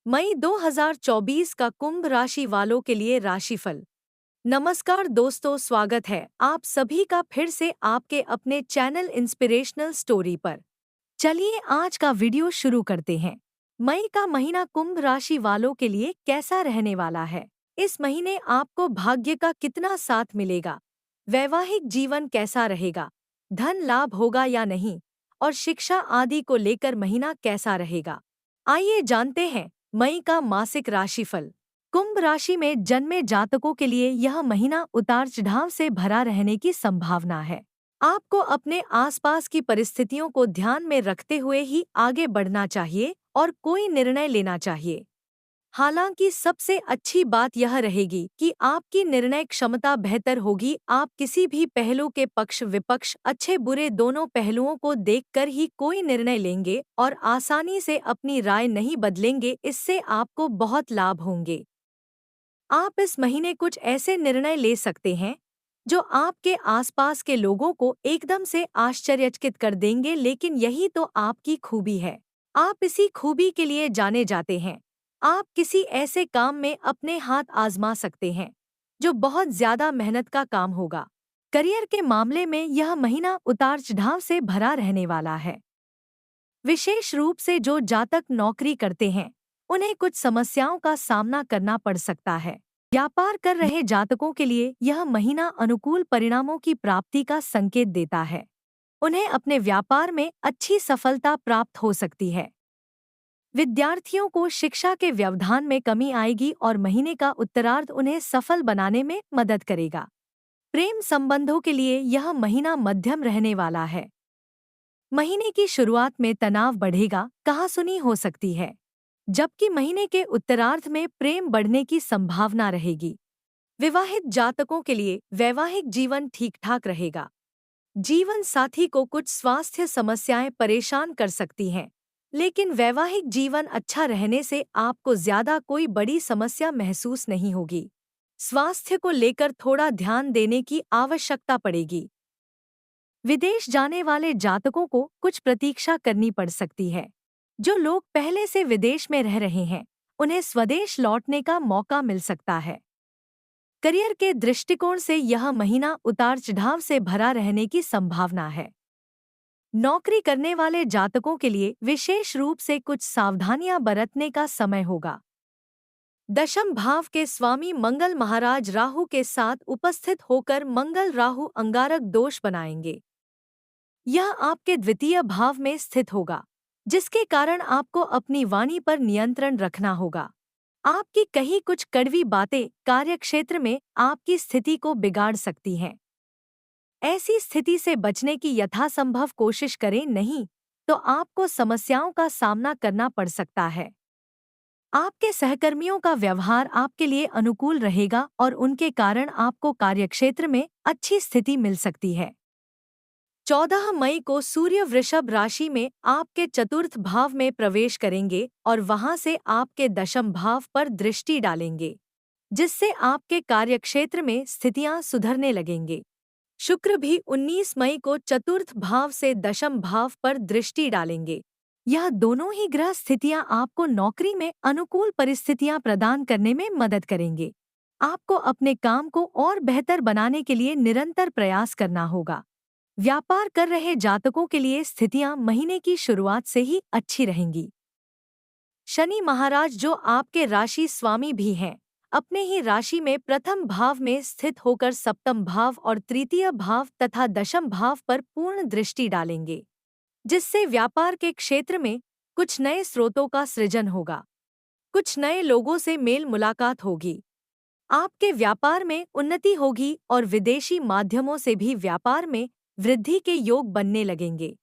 मई 2024 का कुंभ राशि वालों के लिए राशिफल। नमस्कार दोस्तों, स्वागत है आप सभी का फिर से आपके अपने चैनल इंस्पिरेशनल स्टोरी पर। चलिए आज का वीडियो शुरू करते हैं। मई का महीना कुंभ राशि वालों के लिए कैसा रहने वाला है? इस महीने आपको भाग्य का कितना साथ मिलेगा? वैवाहिक जीवन कैसा रहेगा? धन लाभ होगा या नहीं? और शिक्षा आदि को लेकर महीना कैसा रहेगा? आइए जानते हैं मई का मासिक राशिफल। कुंभ राशि में जन्मे जातकों के लिए यह महीना उतार चढ़ाव से भरा रहने की संभावना है। आपको अपने आसपास की परिस्थितियों को ध्यान में रखते हुए ही आगे बढ़ना चाहिए और कोई निर्णय लेना चाहिए। हालांकि सबसे अच्छी बात यह रहेगी कि आपकी निर्णय क्षमता बेहतर होगी। आप किसी भी पहलू के पक्ष विपक्ष अच्छे बुरे दोनों पहलुओं को देखकर ही कोई निर्णय लेंगे और आसानी से अपनी राय नहीं बदलेंगे। इससे आपको बहुत लाभ होंगे। आप इस महीने कुछ ऐसे निर्णय ले सकते हैं जो आपके आसपास के लोगों को एकदम से आश्चर्यचकित कर देंगे, लेकिन यही तो आपकी खूबी है। आप इसी खूबी के लिए जाने जाते हैं। आप किसी ऐसे काम में अपने हाथ आजमा सकते हैं जो बहुत ज्यादा मेहनत का काम होगा। करियर के मामले में यह महीना उतार चढ़ाव से भरा रहने वाला है। विशेष रूप से जो जातक नौकरी करते हैं उन्हें कुछ समस्याओं का सामना करना पड़ सकता है। व्यापार कर रहे जातकों के लिए यह महीना अनुकूल परिणामों की प्राप्ति का संकेत देता है। उन्हें अपने व्यापार में अच्छी सफलता प्राप्त हो सकती है। विद्यार्थियों को शिक्षा के व्यवधान में कमी आएगी और महीने का उत्तरार्ध उन्हें सफल बनाने में मदद करेगा। प्रेम संबंधों के लिए यह महीना मध्यम रहने वाला है। महीने की शुरुआत में तनाव बढ़ेगा, कहासुनी हो सकती है, जबकि महीने के उत्तरार्ध में प्रेम बढ़ने की संभावना रहेगी। विवाहित जातकों के लिए वैवाहिक जीवन ठीक-ठाक रहेगा। जीवन साथी को कुछ स्वास्थ्य समस्याएं परेशान कर सकती हैं, लेकिन वैवाहिक जीवन अच्छा रहने से आपको ज्यादा कोई बड़ी समस्या महसूस नहीं होगी। स्वास्थ्य को लेकर थोड़ा ध्यान देने की आवश्यकता पड़ेगी। विदेश जाने वाले जातकों को कुछ प्रतीक्षा करनी पड़ सकती है। जो लोग पहले से विदेश में रह रहे हैं, उन्हें स्वदेश लौटने का मौका मिल सकता है। करियर के दृष्टिकोण से यह महीना उतार चढ़ाव से भरा रहने की संभावना है। नौकरी करने वाले जातकों के लिए विशेष रूप से कुछ सावधानियां बरतने का समय होगा। दशम भाव के स्वामी मंगल महाराज राहु के साथ उपस्थित होकर मंगल राहु अंगारक दोष बनाएंगे। यह आपके द्वितीय भाव में स्थित होगा, जिसके कारण आपको अपनी वाणी पर नियंत्रण रखना होगा। आपकी कही कुछ कड़वी बातें कार्यक्षेत्र में आपकी स्थिति को बिगाड़ सकती हैं। ऐसी स्थिति से बचने की यथासंभव कोशिश करें, नहीं तो आपको समस्याओं का सामना करना पड़ सकता है। आपके सहकर्मियों का व्यवहार आपके लिए अनुकूल रहेगा और उनके कारण आपको कार्यक्षेत्र में अच्छी स्थिति मिल सकती है। 14 मई को सूर्य वृषभ राशि में आपके चतुर्थ भाव में प्रवेश करेंगे और वहां से आपके दशम भाव पर दृष्टि डालेंगे, जिससे आपके कार्यक्षेत्र में स्थितियां सुधरने लगेंगे। शुक्र भी 19 मई को चतुर्थ भाव से दशम भाव पर दृष्टि डालेंगे। यह दोनों ही ग्रह स्थितियां आपको नौकरी में अनुकूल परिस्थितियां प्रदान करने में मदद करेंगे। आपको अपने काम को और बेहतर बनाने के लिए निरंतर प्रयास करना होगा। व्यापार कर रहे जातकों के लिए स्थितियां महीने की शुरुआत से ही अच्छी रहेंगी। शनि महाराज, जो आपके राशि स्वामी भी हैं, अपने ही राशि में प्रथम भाव में स्थित होकर सप्तम भाव और तृतीय भाव तथा दशम भाव पर पूर्ण दृष्टि डालेंगे, जिससे व्यापार के क्षेत्र में कुछ नए स्रोतों का सृजन होगा। कुछ नए लोगों से मेल मुलाकात होगी। आपके व्यापार में उन्नति होगी और विदेशी माध्यमों से भी व्यापार में वृद्धि के योग बनने लगेंगे।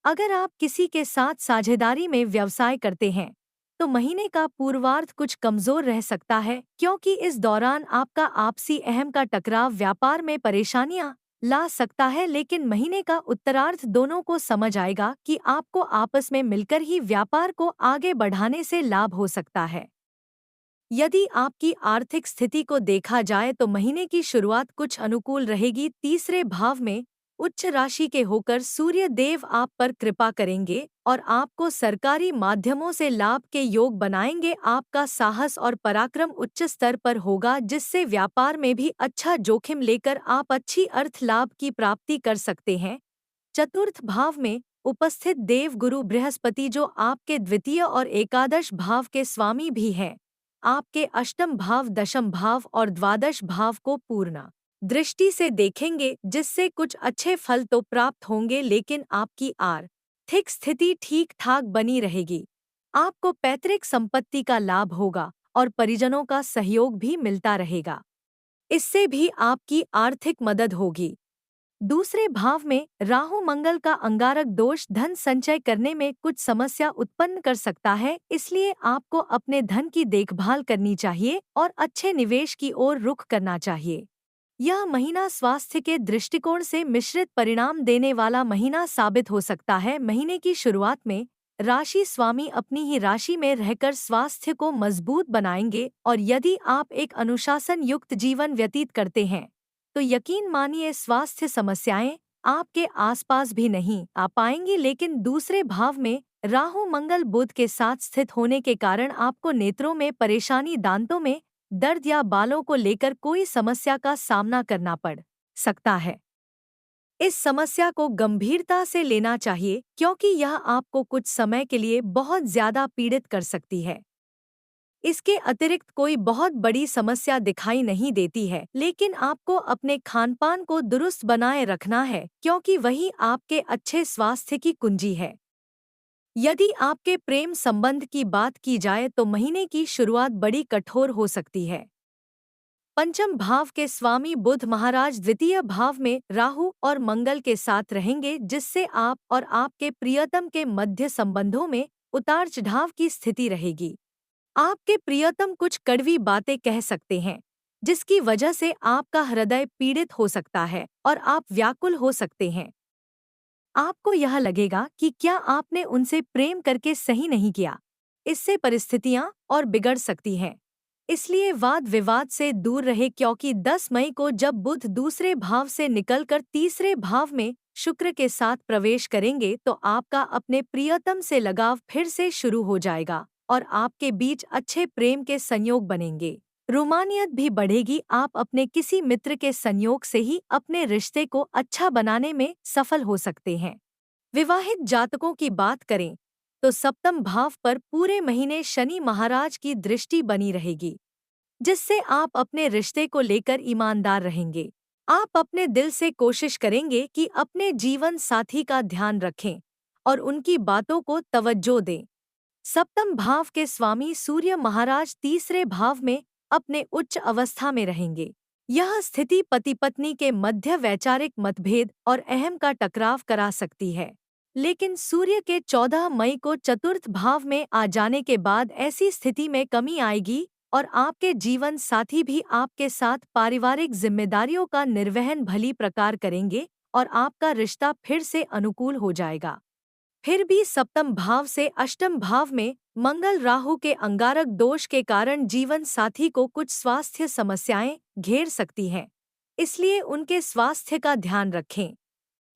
अगर आप किसी के साथ साझेदारी में व्यवसाय करते हैं तो महीने का पूर्वार्ध कुछ कमजोर रह सकता है, क्योंकि इस दौरान आपका आपसी अहम का टकराव व्यापार में परेशानियां ला सकता है। लेकिन महीने का उत्तरार्ध दोनों को समझ आएगा कि आपको आपस में मिलकर ही व्यापार को आगे बढ़ाने से लाभ हो सकता है। यदि आपकी आर्थिक स्थिति को देखा जाए तो महीने की शुरुआत कुछ अनुकूल रहेगी। तीसरे भाव में उच्च राशि के होकर सूर्य देव आप पर कृपा करेंगे और आपको सरकारी माध्यमों से लाभ के योग बनाएंगे। आपका साहस और पराक्रम उच्च स्तर पर होगा, जिससे व्यापार में भी अच्छा जोखिम लेकर आप अच्छी अर्थ लाभ की प्राप्ति कर सकते हैं। चतुर्थ भाव में उपस्थित देव गुरु बृहस्पति, जो आपके द्वितीय और एकादश भाव के स्वामी भी हैं, आपके अष्टम भाव, दशम भाव और द्वादश भाव को पूर्ण दृष्टि से देखेंगे, जिससे कुछ अच्छे फल तो प्राप्त होंगे, लेकिन आपकी आर्थिक स्थिति ठीक ठाक बनी रहेगी। आपको पैतृक संपत्ति का लाभ होगा और परिजनों का सहयोग भी मिलता रहेगा। इससे भी आपकी आर्थिक मदद होगी। दूसरे भाव में राहु मंगल का अंगारक दोष धन संचय करने में कुछ समस्या उत्पन्न कर सकता है, इसलिए आपको अपने धन की देखभाल करनी चाहिए और अच्छे निवेश की ओर रुख करना चाहिए। यह महीना स्वास्थ्य के दृष्टिकोण से मिश्रित परिणाम देने वाला महीना साबित हो सकता है। महीने की शुरुआत में राशि स्वामी अपनी ही राशि में रहकर स्वास्थ्य को मजबूत बनाएंगे, और यदि आप एक अनुशासन युक्त जीवन व्यतीत करते हैं तो यकीन मानिए स्वास्थ्य समस्याएं आपके आसपास भी नहीं आ पाएंगी। लेकिन दूसरे भाव में राहु मंगल बुध के साथ स्थित होने के कारण आपको नेत्रों में परेशानी, दांतों में दर्द या बालों को लेकर कोई समस्या का सामना करना पड़ सकता है। इस समस्या को गंभीरता से लेना चाहिए, क्योंकि यह आपको कुछ समय के लिए बहुत ज्यादा पीड़ित कर सकती है। इसके अतिरिक्त कोई बहुत बड़ी समस्या दिखाई नहीं देती है, लेकिन आपको अपने खानपान को दुरुस्त बनाए रखना है, क्योंकि वही आपके अच्छे स्वास्थ्य की कुंजी है। यदि आपके प्रेम संबंध की बात की जाए तो महीने की शुरुआत बड़ी कठोर हो सकती है। पंचम भाव के स्वामी बुध महाराज द्वितीय भाव में राहु और मंगल के साथ रहेंगे, जिससे आप और आपके प्रियतम के मध्य संबंधों में उतार चढ़ाव की स्थिति रहेगी। आपके प्रियतम कुछ कड़वी बातें कह सकते हैं, जिसकी वजह से आपका हृदय पीड़ित हो सकता है और आप व्याकुल हो सकते हैं। आपको यह लगेगा कि क्या आपने उनसे प्रेम करके सही नहीं किया। इससे परिस्थितियां और बिगड़ सकती हैं। इसलिए वाद विवाद से दूर रहे, क्योंकि 10 मई को जब बुध दूसरे भाव से निकलकर तीसरे भाव में शुक्र के साथ प्रवेश करेंगे तो आपका अपने प्रियतम से लगाव फिर से शुरू हो जाएगा और आपके बीच अच्छे प्रेम के संयोग बनेंगे। रोमानियत भी बढ़ेगी। आप अपने किसी मित्र के संयोग से ही अपने रिश्ते को अच्छा बनाने में सफल हो सकते हैं। विवाहित जातकों की बात करें तो सप्तम भाव पर पूरे महीने शनि महाराज की दृष्टि बनी रहेगी, जिससे आप अपने रिश्ते को लेकर ईमानदार रहेंगे। आप अपने दिल से कोशिश करेंगे कि अपने जीवन साथी का ध्यान रखें और उनकी बातों को तवज्जो दें। सप्तम भाव के स्वामी सूर्य महाराज तीसरे भाव में अपने उच्च अवस्था में रहेंगे। यह स्थिति पति पत्नी के मध्य वैचारिक मतभेद और अहम का टकराव करा सकती है, लेकिन सूर्य के 14 मई को चतुर्थ भाव में आ जाने के बाद ऐसी स्थिति में कमी आएगी और आपके जीवन साथी भी आपके साथ पारिवारिक जिम्मेदारियों का निर्वहन भली प्रकार करेंगे और आपका रिश्ता फिर से अनुकूल हो जाएगा। फिर भी सप्तम भाव से अष्टम भाव में मंगल राहु के अंगारक दोष के कारण जीवन साथी को कुछ स्वास्थ्य समस्याएं घेर सकती हैं, इसलिए उनके स्वास्थ्य का ध्यान रखें।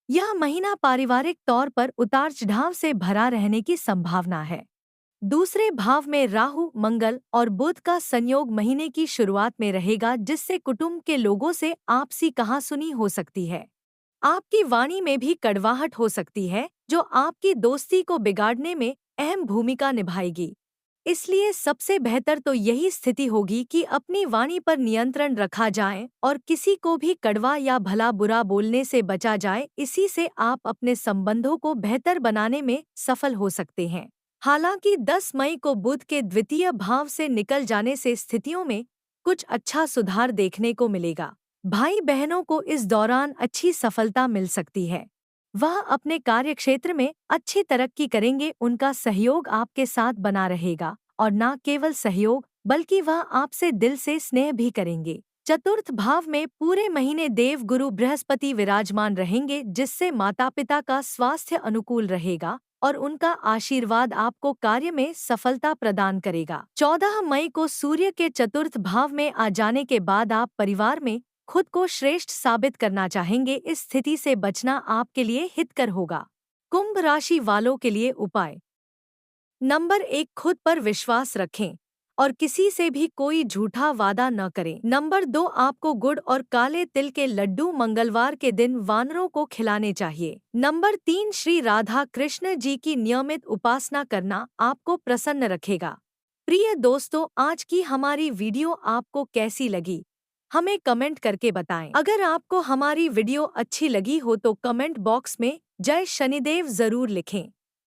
यह महीना पारिवारिक तौर पर उतार चढ़ाव से भरा रहने की संभावना है। दूसरे भाव में राहु, मंगल और बुध का संयोग महीने की शुरुआत में रहेगा, जिससे कुटुंब के लोगों से आपसी कहासुनी हो सकती है। आपकी वाणी में भी कड़वाहट हो सकती है, जो आपकी दोस्ती को बिगाड़ने में अहम भूमिका निभाएगी। इसलिए सबसे बेहतर तो यही स्थिति होगी कि अपनी वाणी पर नियंत्रण रखा जाए और किसी को भी कड़वा या भला बुरा बोलने से बचा जाए। इसी से आप अपने संबंधों को बेहतर बनाने में सफल हो सकते हैं। हालांकि 10 मई को बुध के द्वितीय भाव से निकल जाने से स्थितियों में कुछ अच्छा सुधार देखने को मिलेगा। भाई बहनों को इस दौरान अच्छी सफलता मिल सकती है। वह अपने कार्यक्षेत्र में अच्छी तरक्की करेंगे। उनका सहयोग आपके साथ बना रहेगा और न केवल सहयोग बल्कि वह आपसे दिल से स्नेह भी करेंगे। चतुर्थ भाव में पूरे महीने देव गुरु बृहस्पति विराजमान रहेंगे, जिससे माता पिता का स्वास्थ्य अनुकूल रहेगा और उनका आशीर्वाद आपको कार्य में सफलता प्रदान करेगा। 14 मई को सूर्य के चतुर्थ भाव में आ जाने के बाद आप परिवार में खुद को श्रेष्ठ साबित करना चाहेंगे। इस स्थिति से बचना आपके लिए हितकर होगा। कुंभ राशि वालों के लिए उपाय। नंबर 1, खुद पर विश्वास रखें और किसी से भी कोई झूठा वादा न करें। नंबर 2, आपको गुड़ और काले तिल के लड्डू मंगलवार के दिन वानरों को खिलाने चाहिए। नंबर 3, श्री राधा कृष्ण जी की नियमित उपासना करना आपको प्रसन्न रखेगा। प्रिय दोस्तों, आज की हमारी वीडियो आपको कैसी लगी, हमें कमेंट करके बताएं। अगर आपको हमारी वीडियो अच्छी लगी हो तो कमेंट बॉक्स में जय शनिदेव जरूर लिखें।